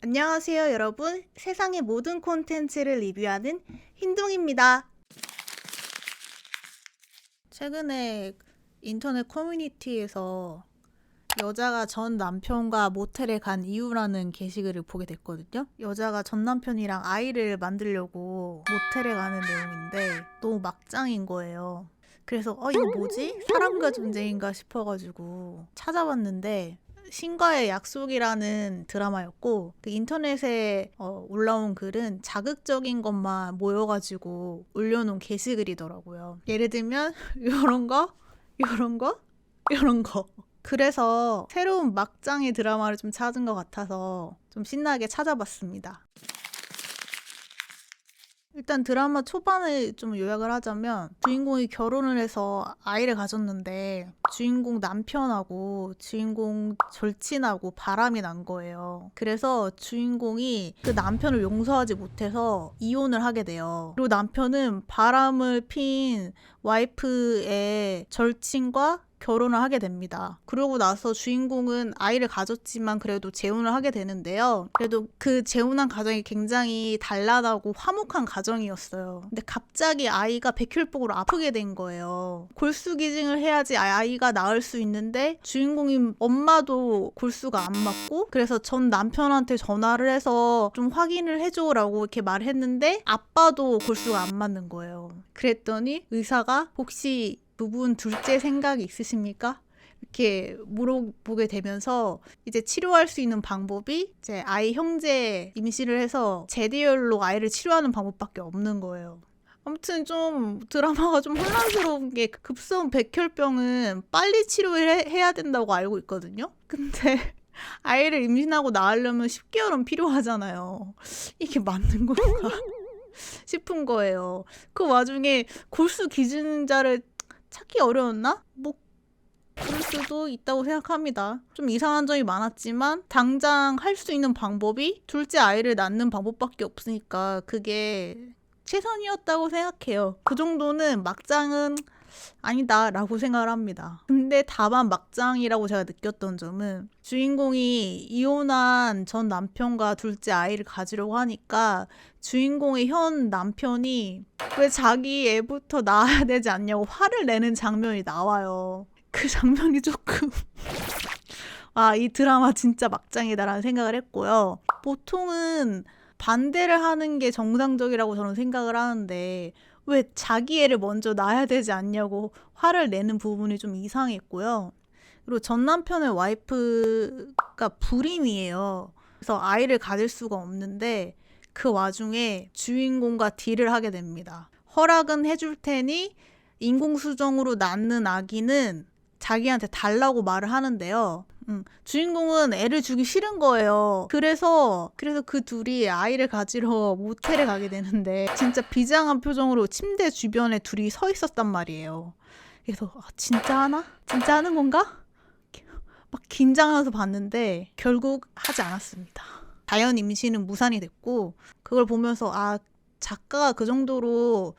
안녕하세요, 여러분. 세상의 모든 콘텐츠를 리뷰하는 흰둥입니다. 최근에 인터넷 커뮤니티에서 여자가 전 남편과 모텔에 간 이유라는 게시글을 보게 됐거든요. 여자가 전 남편이랑 아이를 만들려고 모텔에 가는 내용인데 너무 막장인 거예요. 그래서 이거 뭐지? 사람과 존재인가 싶어가지고 찾아봤는데 신과의 약속이라는 드라마였고, 그 인터넷에 올라온 글은 자극적인 것만 모여가지고 올려놓은 게시글이더라고요. 예를 들면 요런 거, 요런 거, 요런 거. 그래서 새로운 막장의 드라마를 좀 찾은 것 같아서 좀 신나게 찾아봤습니다. 일단 드라마 초반을 좀 요약을 하자면, 주인공이 결혼을 해서 아이를 가졌는데 주인공 남편하고 주인공 절친하고 바람이 난 거예요. 그래서 주인공이 그 남편을 용서하지 못해서 이혼을 하게 돼요. 그리고 남편은 바람을 핀 와이프의 절친과 결혼을 하게 됩니다. 그러고 나서 주인공은 아이를 가졌지만 그래도 재혼을 하게 되는데요. 그래도 그 재혼한 가정이 굉장히 단란하고 화목한 가정이었어요. 근데 갑자기 아이가 백혈병으로 아프게 된 거예요. 골수기증을 해야지 아이가 나을 수 있는데 주인공인 엄마도 골수가 안 맞고, 그래서 전 남편한테 전화를 해서 좀 확인을 해줘라고 이렇게 말했는데 아빠도 골수가 안 맞는 거예요. 그랬더니 의사가 혹시 부분 둘째 생각이 있으십니까? 이렇게 물어보게 되면서 이제 치료할 수 있는 방법이 이제 아이 형제 임신을 해서 제대열로 아이를 치료하는 방법밖에 없는 거예요. 아무튼 좀 드라마가 좀 혼란스러운 게, 급성 백혈병은 빨리 치료를 해야 된다고 알고 있거든요. 근데 아이를 임신하고 낳으려면 10개월은 필요하잖아요. 이게 맞는 건가 싶은 거예요. 그 와중에 골수 기증자를 찾기 어려웠나? 뭐 그럴 수도 있다고 생각합니다. 좀 이상한 점이 많았지만 당장 할 수 있는 방법이 둘째 아이를 낳는 방법밖에 없으니까 그게 최선이었다고 생각해요. 그 정도는 막장은 아니다라고 생각을 합니다. 근데 다만 막장이라고 제가 느꼈던 점은, 주인공이 이혼한 전 남편과 둘째 아이를 가지려고 하니까 주인공의 현 남편이 왜 자기 애부터 낳아야 되지 않냐고 화를 내는 장면이 나와요. 그 장면이 조금 이 드라마 진짜 막장이다라는 생각을 했고요. 보통은 반대를 하는 게 정상적이라고 저는 생각을 하는데 왜 자기 애를 먼저 낳아야 되지 않냐고 화를 내는 부분이 좀 이상했고요. 그리고 전 남편의 와이프가 불임이에요. 그래서 아이를 가질 수가 없는데 그 와중에 주인공과 딜을 하게 됩니다. 허락은 해줄 테니 인공수정으로 낳는 아기는 자기한테 달라고 말을 하는데요. 주인공은 애를 주기 싫은 거예요. 그래서 그 둘이 아이를 가지러 모텔에 가게 되는데 진짜 비장한 표정으로 침대 주변에 둘이 서 있었단 말이에요. 그래서 진짜 하나? 진짜 하는 건가? 막 긴장하면서 봤는데 결국 하지 않았습니다. 자연 임신은 무산이 됐고, 그걸 보면서 작가가 그 정도로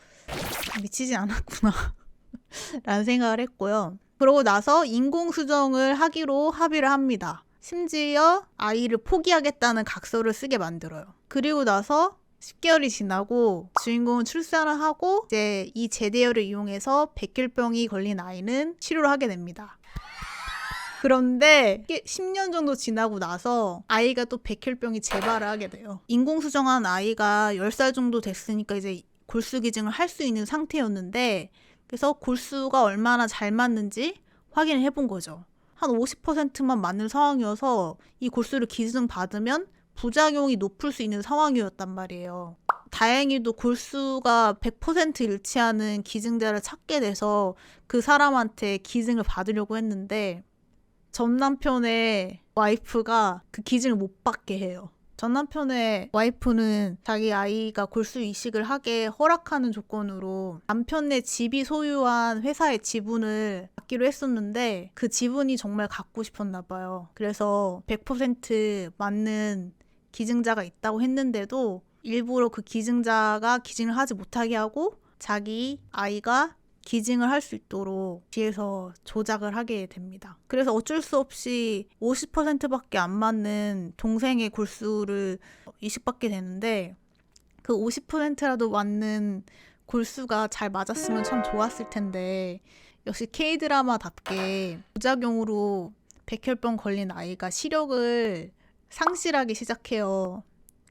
미치지 않았구나 라는 생각을 했고요. 그러고 나서 인공수정을 하기로 합의를 합니다. 심지어 아이를 포기하겠다는 각서를 쓰게 만들어요. 그리고 나서 10개월이 지나고 주인공은 출산을 하고 이제 이 제대열을 이용해서 백혈병이 걸린 아이는 치료를 하게 됩니다. 그런데 10년 정도 지나고 나서 아이가 또 백혈병이 재발을 하게 돼요. 인공수정한 아이가 10살 정도 됐으니까 이제 골수기증을 할 수 있는 상태였는데, 그래서 골수가 얼마나 잘 맞는지 확인을 해본 거죠. 한 50%만 맞는 상황이어서 이 골수를 기증 받으면 부작용이 높을 수 있는 상황이었단 말이에요. 다행히도 골수가 100% 일치하는 기증자를 찾게 돼서 그 사람한테 기증을 받으려고 했는데 전 남편의 와이프가 그 기증을 못 받게 해요. 전 남편의 와이프는 자기 아이가 골수 이식을 하게 허락하는 조건으로 남편네 집이 소유한 회사의 지분을 갖기로 했었는데 그 지분이 정말 갖고 싶었나 봐요. 그래서 100% 맞는 기증자가 있다고 했는데도 일부러 그 기증자가 기증을 하지 못하게 하고 자기 아이가 기증을 할 수 있도록 뒤에서 조작을 하게 됩니다. 그래서 어쩔 수 없이 50%밖에 안 맞는 동생의 골수를 이식받게 되는데, 그 50%라도 맞는 골수가 잘 맞았으면 참 좋았을 텐데, 역시 K드라마답게 부작용으로 백혈병 걸린 아이가 시력을 상실하기 시작해요.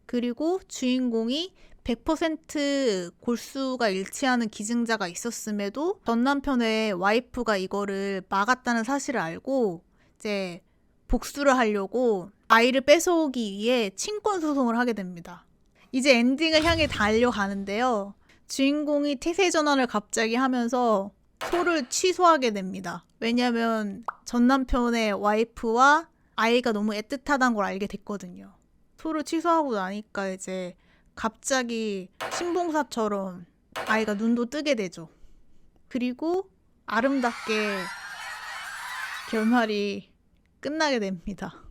그리고 주인공이 100% 골수가 일치하는 기증자가 있었음에도 전 남편의 와이프가 이거를 막았다는 사실을 알고 이제 복수를 하려고 아이를 뺏어오기 위해 친권 소송을 하게 됩니다. 이제 엔딩을 향해 달려가는데요. 주인공이 태세 전환을 갑자기 하면서 소를 취소하게 됩니다. 왜냐면 전 남편의 와이프와 아이가 너무 애틋하다는 걸 알게 됐거든요. 소를 취소하고 나니까 이제 갑자기 신봉사처럼 아이가 눈도 뜨게 되죠. 그리고 아름답게 결말이 끝나게 됩니다.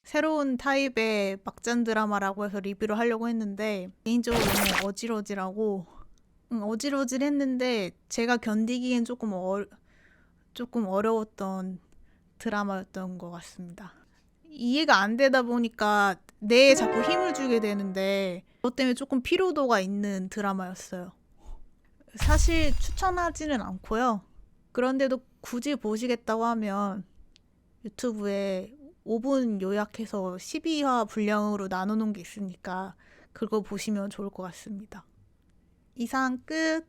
새로운 타입의 막장 드라마라고 해서 리뷰를 하려고 했는데 개인적으로 너무 어질어질했는데 제가 견디기엔 조금 어려웠던 드라마였던 것 같습니다. 이해가 안 되다 보니까 뇌에 자꾸 힘을 주게 되는데 그것 때문에 조금 피로도가 있는 드라마였어요. 사실 추천하지는 않고요. 그런데도 굳이 보시겠다고 하면 유튜브에 5분 요약해서 12화 분량으로 나눠놓은 게 있으니까 그거 보시면 좋을 것 같습니다. 이상 끝!